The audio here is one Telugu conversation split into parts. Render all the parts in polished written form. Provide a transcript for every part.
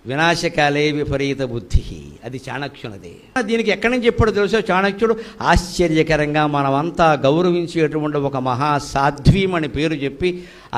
వినాశకాలే విపరీత బుద్ధి, అది చాణక్యునిది. దీనికి ఎక్కడి నుంచి చెప్పాడో తెలుసో చాణక్యుడు, ఆశ్చర్యకరంగా మనమంతా గౌరవించేటువంటి ఒక మహాసాధ్వీమని పేరు చెప్పి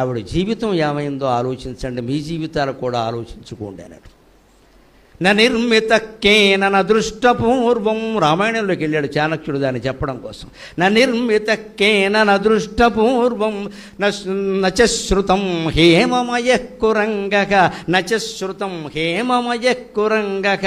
ఆవిడ జీవితం ఏమైందో ఆలోచించండి, మీ జీవితాలు కూడా ఆలోచించుకోండి అన్నాడు. న నిర్మిత కేన న దృష్టపూర్వం, రామాయణంలోకి వెళ్ళాడు చాణక్యుడు దాన్ని చెప్పడం కోసం. న నిర్మిత కేన న దృష్టపూర్వం నచ శ్రుతం హేమమయ కురంగక, నచ శ్రుతం హేమమయ కురంగక,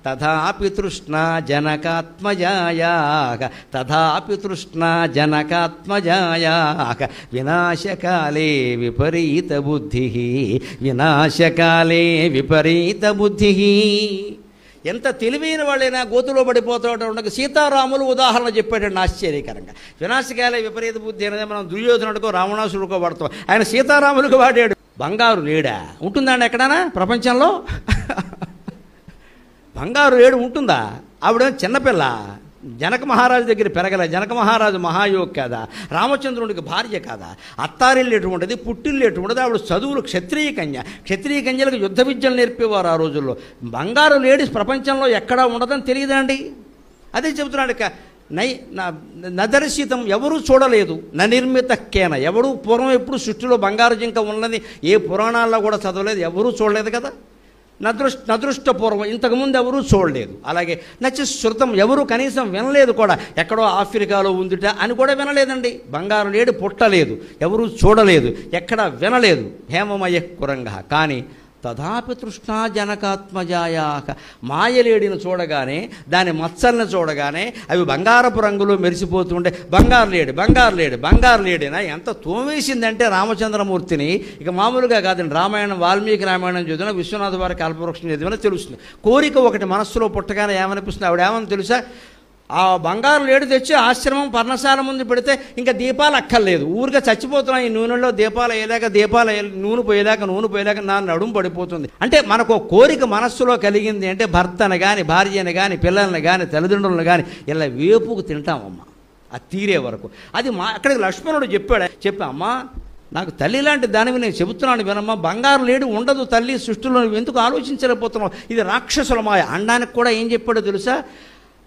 తథాపి తృష్ణా జనకాత్మజాయాక, తథాపి తృష్ణా జనకాత్మజాయాక, వినాశకాలే విపరీత బుద్ధి, వినాశకాలే విపరీత బుద్ధి. ఎంత తెలివైన వాళ్ళైనా గోతులో పడిపోతాడు. ఉండగా సీతారాములు ఉదాహరణ చెప్పాడండి ఆశ్చర్యకరంగా. వినాశకాలే విపరీత బుద్ధి అనేది మనం దుర్యోధనుడికో రావణాసుడికో వాడతాం, ఆయన సీతారాములకు వాడాడు. బంగారు లేడా ఉంటుందండి ఎక్కడైనా ప్రపంచంలో? బంగారు ఏడు ఉంటుందా? ఆవిడ చిన్నపిల్ల, జనక మహారాజు దగ్గర పెరగల, జనక మహారాజు మహాయోగి కాదా, రామచంద్రుడికి భార్య కాదా, అత్తారిల్లు ఎటువంటిది, పుట్టిల్లు ఎటువంటిది, ఆవిడ చదువులు క్షత్రియ కన్య, క్షత్రియ కన్యలకు యుద్ధ విద్యలు నేర్పేవారు ఆ రోజుల్లో. బంగారు లేడీస్ ప్రపంచంలో ఎక్కడా ఉండదని తెలియదండి. అదే చెబుతున్నాడు. నదర్శితం, ఎవరూ చూడలేదు. నిర్మిత కేన, ఎవడూ పూర్వం ఎప్పుడు సృష్టిలో బంగారు జింక ఉన్నది ఏ పురాణాల్లో కూడా చదవలేదు, ఎవరూ చూడలేదు కదా. నదృష్టపూర్వం, ఇంతకుముందు ఎవరూ చూడలేదు. అలాగే నశ్రుతం, ఎవరు కనీసం వినలేదు కూడా, ఎక్కడో ఆఫ్రికాలో ఉందిట అని కూడా వినలేదండి. బంగారు లేడి పుట్టలేదు, ఎవరూ చూడలేదు, ఎక్కడ వినలేదు. హేమమయ కురంగ, కానీ తథాపి తృష్ణా జనకాత్మజాయాక, మాయలేడిని చూడగానే, దాని మత్సల్ని చూడగానే అవి బంగారపు రంగులో మెరిసిపోతుంటే బంగారు లేడి బంగారు లేడి బంగారు లేడినా ఎంత తోమేసిందంటే రామచంద్రమూర్తిని. ఇక మామూలుగా కాదండి, రామాయణం వాల్మీకి రామాయణం చదివినా, విశ్వనాథ వారి కల్పవృక్షం చదివినా తెలుస్తుంది. కోరిక ఒకటి మనస్సులో పుట్టగానే ఏమనిపిస్తుంది, ఆవిడ ఏమని తెలుసా, ఆ బంగారు లేడు తెచ్చి ఆశ్రమం పర్ణశాల ముందు పెడితే ఇంకా దీపాలు అక్కర్లేదు, ఊరిగా చచ్చిపోతున్నాయి. ఈ నూనెలో దీపాలు వేయలేక నూనె పోయలేక నా నడుము పడిపోతుంది. అంటే మనకు కోరిక మనస్సులో కలిగింది అంటే భర్తను కానీ, భార్యను కానీ, పిల్లల్ని కానీ, తల్లిదండ్రులను కానీ ఇలా వేపుకు తింటామమ్మా, అది తీరే వరకు. అది అక్కడికి లక్ష్మణుడు చెప్పామ్మా, నాకు తల్లి లాంటి దానివి నేను చెబుతున్నాను వినమ్మా, బంగారు లేడు ఉండదు తల్లి సృష్టిలో, ఎందుకు ఆలోచించలేకపోతున్నావు, ఇది రాక్షసుల మాయ అనడానికి కూడా ఏం చెప్పాడో తెలుసా.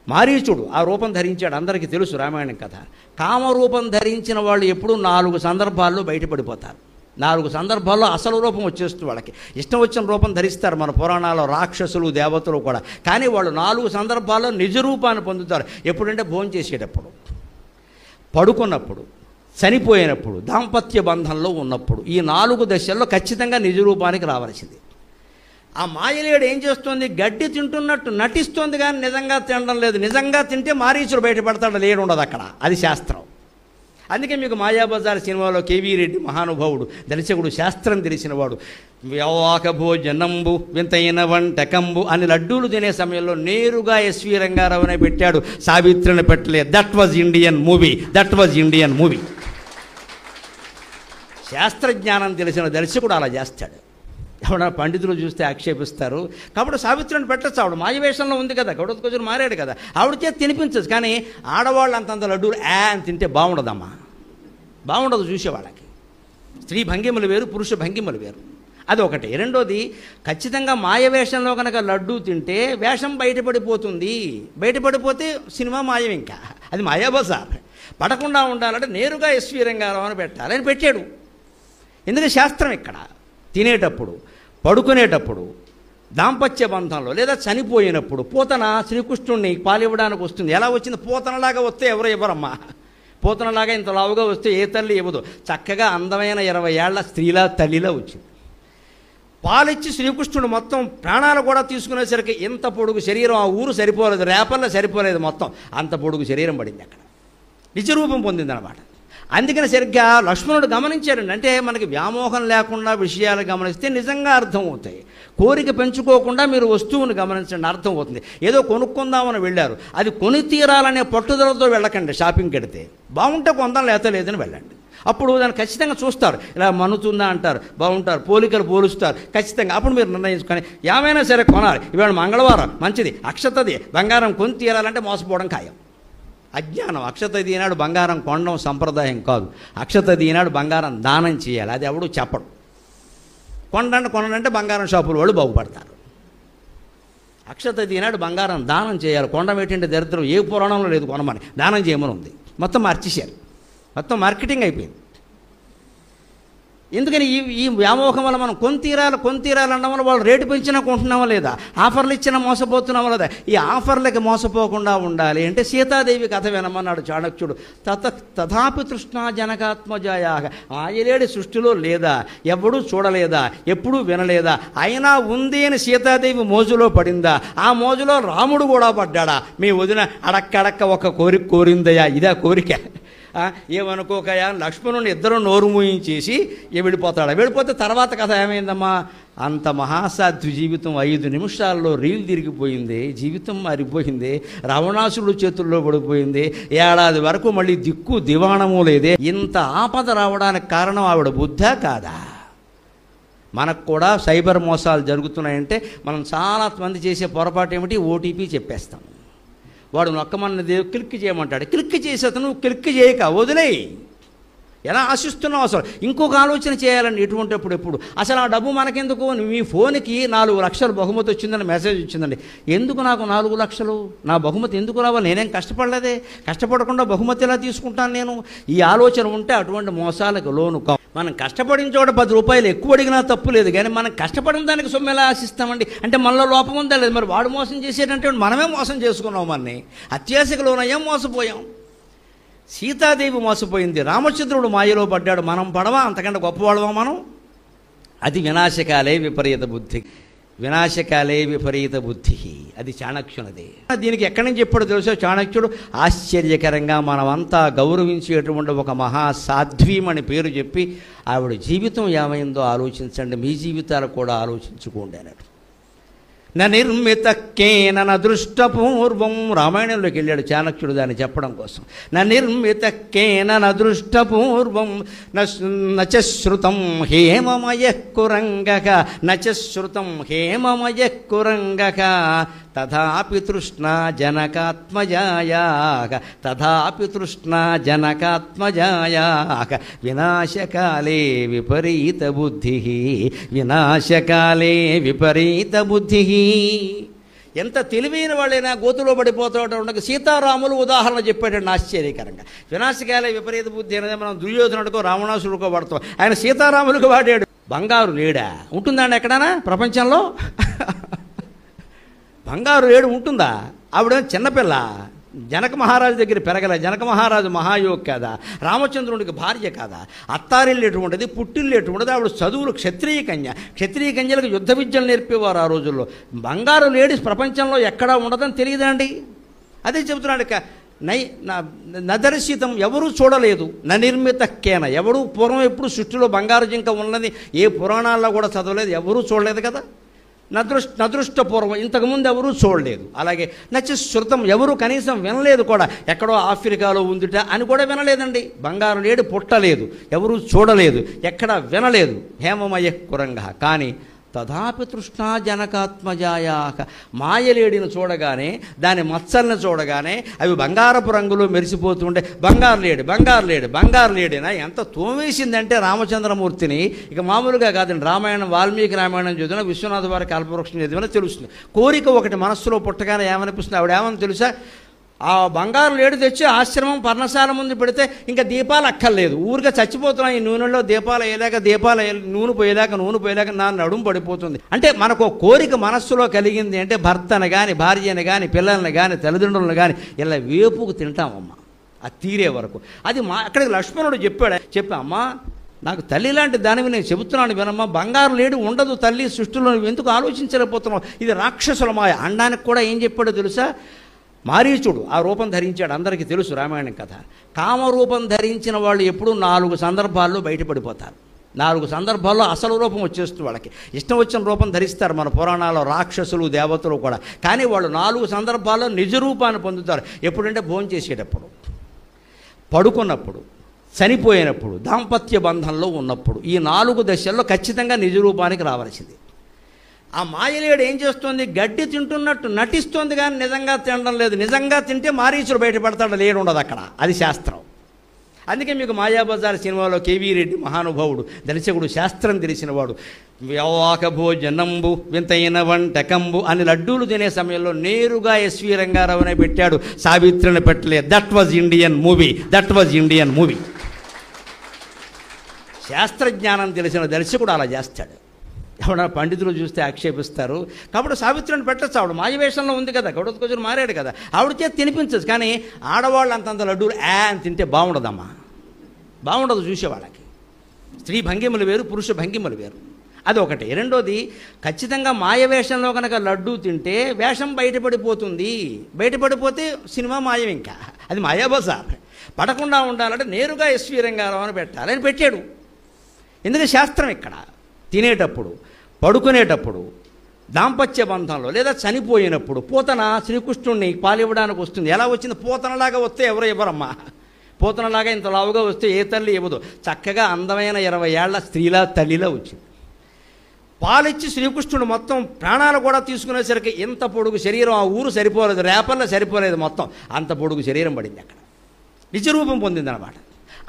మారీచుడు ఆ రూపం ధరించాడు, అందరికీ తెలుసు రామాయణం కథ. కామరూపం ధరించిన వాళ్ళు ఎప్పుడూ 4 సందర్భాల్లో బయటపడిపోతారు. 4 సందర్భాల్లో అసలు రూపం వచ్చేస్తుంది వాళ్ళకి. ఇష్టం వచ్చిన రూపం ధరిస్తారు మన పురాణాల్లో రాక్షసులు, దేవతలు కూడా. కానీ వాళ్ళు 4 సందర్భాల్లో నిజ రూపాన్ని పొందుతారు. ఎప్పుడంటే భోజనం చేసేటప్పుడు, పడుకున్నప్పుడు, చనిపోయినప్పుడు, దాంపత్య బంధంలో ఉన్నప్పుడు. ఈ 4 దశల్లో ఖచ్చితంగా నిజ రూపానికి రావాల్సింది. ఆ మాయలేడు ఏం చేస్తుంది, గడ్డి తింటున్నట్టు నటిస్తుంది కానీ నిజంగా తినడం లేదు. నిజంగా తింటే మారీచుడు బయటపడతాడు, లేడు ఉండదు అక్కడ, అది శాస్త్రం. అందుకే మీకు మాయాబజార్ సినిమాలో కేవీ రెడ్డి మహానుభావుడు, దర్శకుడు, శాస్త్రం తెలిసినవాడు, వ్యవాక భోజనంబు వింతైన వంటకంబు అని లడ్డూలు తినే సమయంలో నేరుగా ఎస్వి రంగారావునే పెట్టాడు, సావిత్రిని పెట్టలేదు. That was Indian movie. శాస్త్రజ్ఞానం తెలిసిన దర్శకుడు అలా చేస్తాడు. ఎవడ పండితులు చూస్తే ఆక్షేపిస్తారు. కాబట్టి సావిత్రిని పెట్టచ్చు, ఆవిడ మాయవేషంలో ఉంది కదా, గౌడకొచ్చుడు మారాడు కదా, ఆవిడ చేతి తినిపించచ్చు. కానీ ఆడవాళ్ళు అంతంత లడ్డూలు అని తింటే బాగుండదమ్మా, బాగుండదు చూసేవాళ్ళకి. స్త్రీ భంగిమలు వేరు, పురుష భంగిమలు వేరు, అది ఒకటి. రెండోది, ఖచ్చితంగా మాయవేషంలో కనుక లడ్డూ తింటే వేషం బయటపడిపోతే సినిమా మాయం, ఇంకా అది మాయాబజార్. పడకుండా ఉండాలంటే నేరుగా ఎస్వి రంగారావు అని పెట్టాలని పెట్టాడు. ఎందుకంటే శాస్త్రం ఇక్కడ తినేటప్పుడు, పడుకునేటప్పుడు, దాంపత్య బంధంలో లేదా చనిపోయినప్పుడు. పూతన శ్రీకృష్ణుడిని పాలివ్వడానికి వస్తుంది. ఎలా వచ్చింది, పూతనలాగా వస్తే ఎవరు ఇవ్వరమ్మా. పూతనలాగా ఇంత లావుగా వస్తే ఏ తల్లి ఇవ్వదు. చక్కగా అందమైన 20 ఏళ్ల స్త్రీలా తల్లిలా వచ్చింది. పాలిచ్చి శ్రీకృష్ణుడు మొత్తం ప్రాణాలు కూడా తీసుకునేసరికి ఇంత పొడుగు శరీరం, ఆ ఊరు సరిపోలేదు, రేపల్లో సరిపోలేదు, మొత్తం అంత పొడుగు శరీరం పడింది అక్కడ, నిజరూపం పొందిందనమాట. అందుకని సరిగ్గా లక్ష్మణుడు గమనించాడండి. అంటే మనకి వ్యామోహం లేకుండా విషయాలు గమనిస్తే నిజంగా అర్థమవుతాయి. కోరిక పెంచుకోకుండా మీరు వస్తువుని గమనించండి, అర్థమవుతుంది. ఏదో కొనుక్కుందామని వెళ్ళారు, అది కొని తీరాలనే పట్టుదలతో వెళ్ళకండి. షాపింగ్కి వెడితే బాగుంటే కొందాం, లేదని వెళ్ళండి. అప్పుడు దాన్ని ఖచ్చితంగా చూస్తారు, ఇలా మనుతుందా అంటారు, బాగుంటారు, పోలికలు పోలుస్తారు ఖచ్చితంగా. అప్పుడు మీరు నిర్ణయించుకొని ఏమైనా సరే కొనాలి, ఇవాళ మంగళవారం మంచిది, అక్షతది బంగారం కొని తీరాలంటే మోసపోవడం ఖాయం. అజ్ఞానం. అక్షత దీనాడు బంగారం కొనడం సంప్రదాయం కాదు. అక్షత దీనాడు బంగారం దానం చేయాలి, అది ఎవడు చెప్పడు. కొనంటే బంగారం షాపుల వాళ్ళు బాగుపడతారు. అక్షత ఈనాడు బంగారం దానం చేయాలి, కొండ పెట్టింటే దరిద్రం ఏ పురాణంలో లేదు, కొనమని దానం చేయమని ఉంది. మొత్తం మార్చేశారు, మొత్తం మార్కెటింగ్ అయిపోయింది. ఎందుకని ఈ వ్యామోహం వల్ల మనం కొనితీరాలనడం వల్ల వాళ్ళు రేటు పెంచినా కొంటున్నామా లేదా, ఆఫర్లు ఇచ్చినా మోసపోతున్నామా లేదా. ఈ ఆఫర్లకి మోసపోకుండా ఉండాలి అంటే సీతాదేవి కథ వినమన్నాడు చాణక్యుడు. తథాపి తృష్ణా జనకాత్మజాయాగ, ఆయలేడి సృష్టిలో లేదా, ఎప్పుడూ చూడలేదా, ఎప్పుడూ వినలేదా, అయినా ఉంది అని సీతాదేవి మోజులో పడిందా, ఆ మోజులో రాముడు కూడా పడ్డాడా. మీ వదిన అడక్కడక్క ఒక కోరిక కోరిందయా, ఇదా కోరిక, ఏమనుకోకయా. లక్ష్మణుని ఇద్దరు నోరు మూయించేసి వెళ్ళిపోతే తర్వాత కథ ఏమైందమ్మా, అంత మహాసాధ్వి జీవితం 5 నిమిషాల్లో రీల్ తిరిగిపోయింది, జీవితం మారిపోయింది, రావణాసురుడు చేతుల్లో పడిపోయింది, ఏడాది వరకు మళ్ళీ దిక్కు దివాణము లేదే. ఇంత ఆపద రావడానికి కారణం ఆవిడ బుద్ధా కాదా. మనకు కూడా సైబర్ మోసాలు జరుగుతున్నాయంటే మనం చాలా మంది చేసే పొరపాటు ఏమిటి, ఓటీపీ చెప్పేస్తాం. వాడు నొక్కమన్నది క్లిక్ చేయమంటాడు, క్లిక్ చేసి అతను క్లిక్ చేయక వదిలేయి. ఎలా ఆశిస్తున్నావు అసలు, ఇంకొక ఆలోచన చేయాలండి ఎటువంటిప్పుడు. ఎప్పుడు అసలు ఆ డబ్బు మనకెందుకు, మీ ఫోన్కి 4 లక్షలు బహుమతి వచ్చిందని మెసేజ్ వచ్చిందండి. ఎందుకు నాకు 4 లక్షలు, నా బహుమతి ఎందుకు రావాలి, నేనేం కష్టపడలేదే, కష్టపడకుండా బహుమతి ఎలా తీసుకుంటాను నేను. ఈ ఆలోచన ఉంటే అటువంటి మోసాలకు లోను కావు. మనం కష్టపడిన చోట 10 రూపాయలు ఎక్కువ అడిగినా తప్పు లేదు, కానీ మనం కష్టపడిన దానికి సొమ్ము ఎలా ఆశిస్తామండి. అంటే మనలో లోపం ఉందా లేదు, మరి వాడు మోసం చేసేటంటే మనమే మోసం చేసుకున్నాం, మనని అత్యాశకు లోనయ్యాం, మోసపోయాం. సీతాదేవి మోసపోయింది, రామచంద్రుడు మాయలో పడ్డాడు, మనం పడవా, అంతకంటే గొప్పవాడవా మనం. అది వినాశకాలే విపరీత బుద్ధి, వినాశకాలే విపరీత బుద్ధి, అది చాణక్యునిది. దీనికి ఎక్కడి నుంచి చెప్పాడో తెలుసో చాణక్యుడు, ఆశ్చర్యకరంగా మనమంతా గౌరవించేటువంటి ఒక మహాసాధ్వీమని పేరు చెప్పి ఆవిడ జీవితం ఏమైందో ఆలోచించండి, మీ జీవితాలు కూడా ఆలోచించుకోండి అన్నాడు. నిర్మిత కేన దృష్టపూర్వం, రామాయణంలోకి వెళ్ళాడు చాణక్యుడు దాన్ని చెప్పడం కోసం. నిర్మిత కేన దృష్టపూర్వం నశ్రుతం హేమమయ కురంగక, నశ్రుతం హేమమయ కురంగక, తథాపి తృష్ణా జనకాత్మజాయాక, తథాపి తృష్ణా జనకాత్మజాయాక, వినాశకాలే విపరీత బుద్ధి, వినాశకాలే విపరీత బుద్ధి. ఎంత తెలివైన వాళ్ళైనా గోతులో పడిపోతూ ఉండగా సీతారాములు ఉదాహరణ చెప్పాడండి ఆశ్చర్యకరంగా. వినాశకాలే విపరీత బుద్ధి అనేది మనం దుర్యోధనుడికో రావణాసుడికో వాడతాం, ఆయన సీతారాములకు వాడాడు. బంగారు లేడా ఉంటుందండి ఎక్కడైనా ప్రపంచంలో, బంగారు ఏడు ఉంటుందా. ఆవిడ చిన్నపిల్ల, జనక మహారాజు దగ్గర పెరగల, జనక మహారాజు మహాయోగి కాదా, రామచంద్రుడికి భార్య కాదా, అత్తారిల్లు ఎటువంటిది, పుట్టిల్లు ఎటువంటిది, ఆవిడ చదువులు క్షత్రియ కన్య, క్షత్రియ కన్యలకు యుద్ధ విద్యలు నేర్పేవారు ఆ రోజుల్లో. బంగారు లేడీస్ ప్రపంచంలో ఎక్కడా ఉండదని తెలియదండి. అదే చెబుతున్నాడు, నదర్శితం ఎవరూ చూడలేదు, నిర్మిత కేన, ఎవడూ పూర్వం ఎప్పుడు సృష్టిలో బంగారు జింక ఉన్నది ఏ పురాణాల్లో కూడా చదవలేదు, ఎవరూ చూడలేదు కదా. నదృష్టపూర్వం, ఇంతకుముందు ఎవరూ చూడలేదు. అలాగే శృతం, ఎవరు కనీసం వినలేదు కూడా, ఎక్కడో ఆఫ్రికాలో ఉందిట అని కూడా వినలేదండి. బంగారు లేడు పుట్టలేదు, ఎవరూ చూడలేదు, ఎక్కడ వినలేదు. హేమమయ కురంగ, కానీ తథాపి తృష్ణా జనకాత్మజాయాక, మాయలేడిని చూడగానే, దాని మచ్చల్ని చూడగానే అవి బంగారపు రంగులో మెరిసిపోతుంటే బంగారు లేడు బంగారు లేడు బంగారు లేడినా ఎంత తోమేసిందంటే రామచంద్రమూర్తిని. ఇక మామూలుగా కాదండి, రామాయణం వాల్మీకి రామాయణం చదివినా, విశ్వనాథ వారి కల్పవృక్షం చదివినా తెలుస్తుంది. కోరిక ఒకటి మనస్సులో పుట్టగానే ఏమనిపిస్తుంది, ఆవిడ ఏమని తెలుసా, ఆ బంగారు లేడు తెచ్చి ఆశ్రమం పర్ణశాల ముందు పెడితే ఇంకా దీపాలు అక్కర్లేదు, ఊరిగా చచ్చిపోతున్నాయి. ఈ నూనెలో దీపాలు వేయలేక నూనె పోయలేక నా నడుము పడిపోతుంది. అంటే మనకు కోరిక మనస్సులో కలిగింది అంటే భర్తను కానీ, భార్యని కానీ, పిల్లల్ని కానీ, తల్లిదండ్రులను కానీ ఇలా వేపుకు తింటామమ్మా, అది తీరే వరకు. అది అక్కడికి లక్ష్మణుడు చెప్పా అమ్మా, నాకు తల్లి లాంటి దానివి నేను చెబుతున్నాను వినమ్మా, బంగారు లేడు ఉండదు తల్లి సృష్టిలో, నువ్వు ఎందుకు ఆలోచించలేకపోతున్నావు, ఇది రాక్షసుల మాయ అనడానికి కూడా ఏం చెప్పాడో తెలుసా. మారీచుడు ఆ రూపం ధరించాడు, అందరికీ తెలుసు రామాయణం కథ. కామరూపం ధరించిన వాళ్ళు ఎప్పుడూ 4 సందర్భాల్లో బయటపడిపోతారు. 4 సందర్భాల్లో అసలు రూపం వచ్చేస్తుంది వాళ్ళకి, ఇష్టం వచ్చిన రూపం ధరిస్తారు మన పురాణాల్లో రాక్షసులు దేవతలు కూడా. కానీ వాళ్ళు 4 సందర్భాల్లో నిజ రూపాన్ని పొందుతారు. ఎప్పుడంటే భోజనం చేసేటప్పుడు, పడుకున్నప్పుడు, చనిపోయినప్పుడు, దాంపత్య బంధంలో ఉన్నప్పుడు, ఈ 4 దశల్లో ఖచ్చితంగా నిజ రూపానికి రావాల్సింది. ఆ మాయలేడు ఏం చేస్తుంది, గడ్డి తింటున్నట్టు నటిస్తుంది కానీ నిజంగా తినడం లేదు. నిజంగా తింటే మారీచుడు బయటపడతాడు, లేడు ఉండదు అక్కడ, అది శాస్త్రం. అందుకే మీకు మాయాబజార్ సినిమాలో కేవీ రెడ్డి మహానుభావుడు, దర్శకుడు, శాస్త్రం తెలిసినవాడు, వ్యవాక భోజనంబు వింతైన వంటకంబు అని లడ్డూలు తినే సమయంలో నేరుగా ఎస్వి రంగారావునే పెట్టాడు, సావిత్రిని పెట్టలేదు. That was Indian movie. శాస్త్రజ్ఞానం తెలిసిన దర్శకుడు అలా చేస్తాడు. ఎవడన్నా పండితులు చూస్తే ఆక్షేపిస్తారు. కాబట్టి సావిత్రిని పెట్టచ్చు, ఆవిడ మాయవేషంలో ఉంది కదా, గౌడత కొంచెం మారాడు కదా, ఆవిడ చేతి తినిపించచ్చు. కానీ ఆడవాళ్ళు అంతంత లడ్డూలు అని తింటే బాగుండదమ్మా, బాగుండదు చూసేవాళ్ళకి. స్త్రీ భంగిమలు వేరు, పురుష భంగిమలు వేరు. అది ఒకటి. రెండోది, ఖచ్చితంగా మాయవేషంలో కనుక లడ్డూ తింటే వేషం బయటపడిపోతుంది. బయటపడిపోతే సినిమా మాయం. ఇంకా అది మాయాబజార్. పడకుండా ఉండాలంటే నేరుగా ఎస్వి రంగారావు అని పెట్టాలని పెట్టాడు. ఎందుకంటే శాస్త్రం ఇక్కడ తినేటప్పుడు, పడుకునేటప్పుడు, దాంపత్య బంధంలో లేదా చనిపోయినప్పుడు పూతన శ్రీకృష్ణుడిని పాలివ్వడానికి వస్తుంది. ఎలా వచ్చింది? పూతనలాగా వస్తే ఎవరో ఇవ్వరమ్మా. పూతనలాగా ఇంత లావుగా వస్తే ఏ తల్లి ఇవ్వదు. చక్కగా అందమైన 20 ఏళ్ల స్త్రీలా తల్లిలా వచ్చింది. పాలిచ్చి శ్రీకృష్ణుడు మొత్తం ప్రాణాలు కూడా తీసుకునేసరికి ఇంత పొడుగు శరీరం, ఆ ఊరు సరిపోలేదు, రేపల్లో సరిపోలేదు, మొత్తం అంత పొడుగు శరీరం పడింది అక్కడ, నిజరూపం పొందిందనమాట.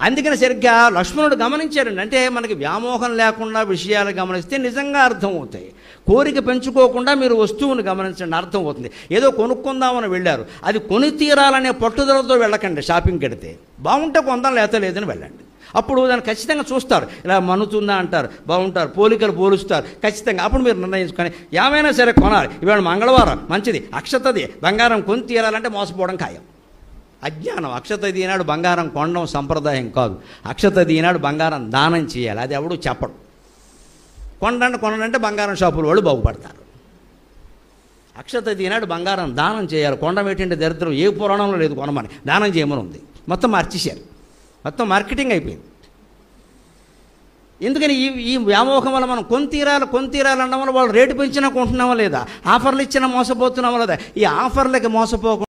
అందుకని సరిగ్గా లక్ష్మణుడు గమనించారండి. అంటే మనకి వ్యామోహం లేకుండా విషయాలు గమనిస్తే నిజంగా అర్థమవుతాయి. కోరిక పెంచుకోకుండా మీరు వస్తువుని గమనించండి, అర్థమవుతుంది. ఏదో కొనుక్కుందామని వెళ్ళారు, అది కొని తీరాలనే పట్టుదలతో వెళ్ళకండి. షాపింగ్కి వెడితే బాగుంటే కొందాం, లేదని వెళ్ళండి. అప్పుడు దాన్ని ఖచ్చితంగా చూస్తారు, ఇలా మనుతుందా అంటారు, బాగుంటారు, పోలికలు పోలుస్తారు ఖచ్చితంగా. అప్పుడు మీరు నిర్ణయించుకొని ఏమైనా సరే కొనాలి, ఇవాళ మంగళవారం మంచిది, అక్షతది బంగారం కొని తీరాలంటే మోసపోవడం ఖాయం. అజ్ఞానం. అక్షత ఈనాడు బంగారం కొనడం సంప్రదాయం కాదు. అక్షత ఈనాడు బంగారం దానం చేయాలి. అది ఎవడు చెప్పడు. కొనంటే బంగారం షాపుల వాళ్ళు బాగుపడతారు. అక్షత ఈనాడు బంగారం దానం చేయాలి. కొండం ఏంటంటే దరిద్రం, ఏ పురాణంలో లేదు కొనమని, దానం చేయమని ఉంది. మొత్తం మార్చేశారు, మొత్తం మార్కెటింగ్ అయిపోయింది. ఎందుకని ఈ వ్యామోహం వల్ల మనం కొని తీరాలన్నడం వల్ల వాళ్ళు రేటు పెంచినా కొంటున్నామా లేదా, ఆఫర్లు ఇచ్చినా మోసపోతున్నామా లేదా. ఈ ఆఫర్లకి మోసపోకుండా